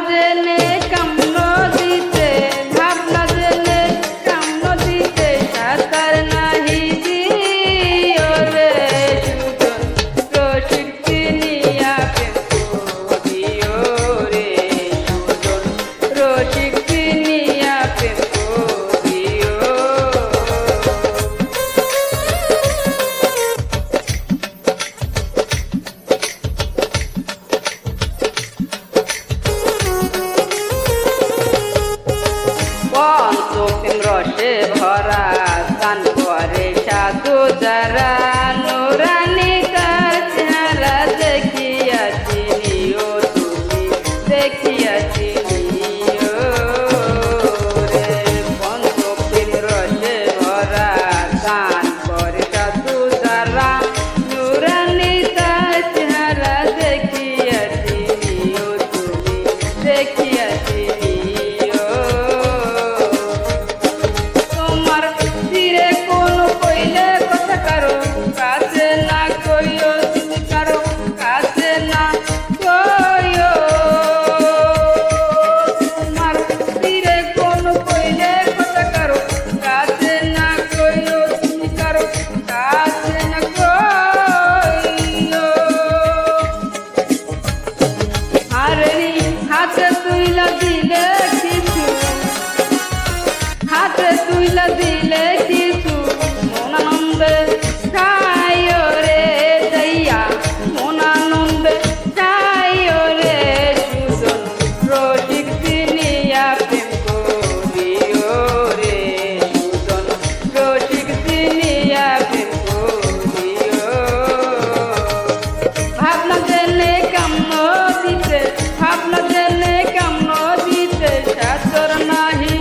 জেনে কামন দিতে ভাবনা জেনে কামন দিতে সাতার নাহি দিও রে সুজন রসিক চিনিয়া প্রেম করিও রে সুজন রসিক চিনিয়া প্রেম করিও। পঞ্চপ্রেম রসে ভরা গান করে সাধু যারা নুরানি তার চেহারা দেখিয়াছি নিও তুমি দেখিয়াছি নিও রে। পঞ্চপ্রেম রসে ভরা গান করে সাধু যারা নুরানি তার চেহারা দেখিয়াছি নিও তুমি দেখিয়াছি নিও। তোমার তীরে কোন কইলে কথা কারো কাছে না কইও তুমি কারো কাছে না কইও। তোমার তীরে কোন কইলে কথা কারো কাছে না কইও তুমি কারো কাছে না কইও। আরে হাতে তুইলা দিলে কিছু হাতে তুইলা দিলে কিছু মন আনন্দে খাইও রে যাইয়া মন আনন্দে খাইও রে সুজন রসিক চিনিয়া প্রেম করিও রে সুজন রসিক চিনিয়া প্রেম করিও। ভাবনা জেনে কামন দিতে ভাবনা জেনে কামন দিতে সাতর নাহি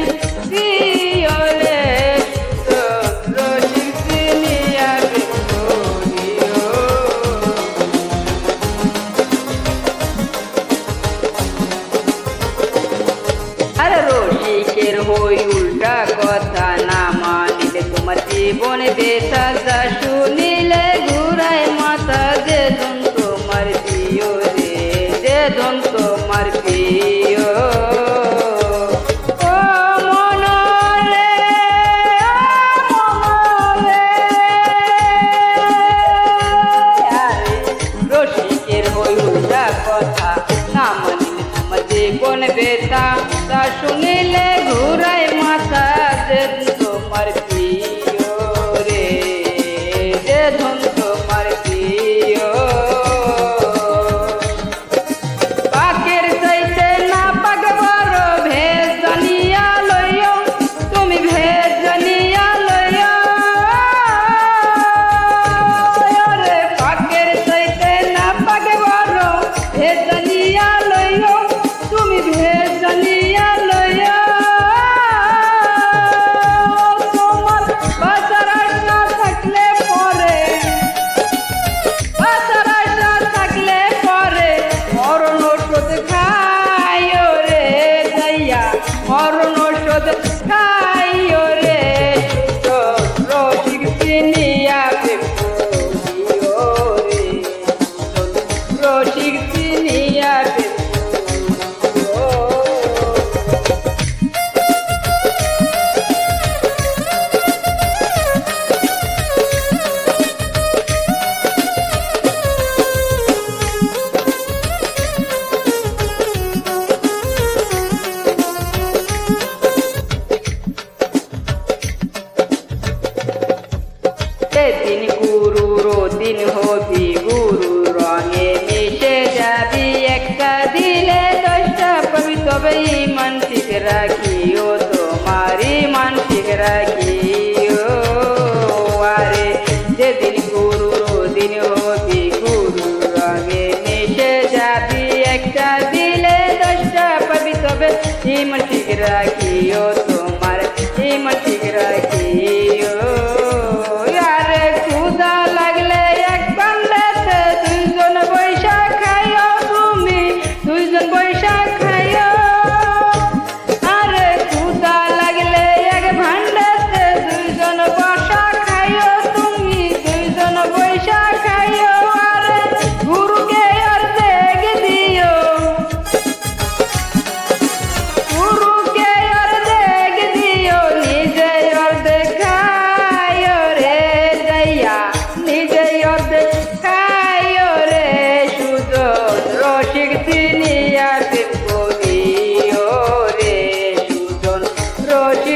দিও রে সুজন রসিক চিনিয়া প্রেম করিও। আরে রসিকের হই উল্টা কথা না মানিলে তোমার জীবনে বেতাজা শুনিলে ঘুরায় মাথা যে ধন তোমার প্রিয় রে যে ধন তোমার প্রিয়। ও মন রে, ও মন রে, আরে রসিকের হই উল্টা কথা না মানিলে তোমার জীবনে বেতা তা শুনিলে ঘুরায় মাথা যে তোমার প্রিয় রে যে ধন তোমার প্রিয়। পাকের চাইতে না পাক বড় ভেদ জানিয়া লইও তুমি ভেদ জানিয়া লইও রে। পাকের চাইতে না পাক বড় ভেদ জানিয়া লইও তুমি ভেদ জানিয়া লইও।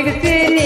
সঠিক চিনি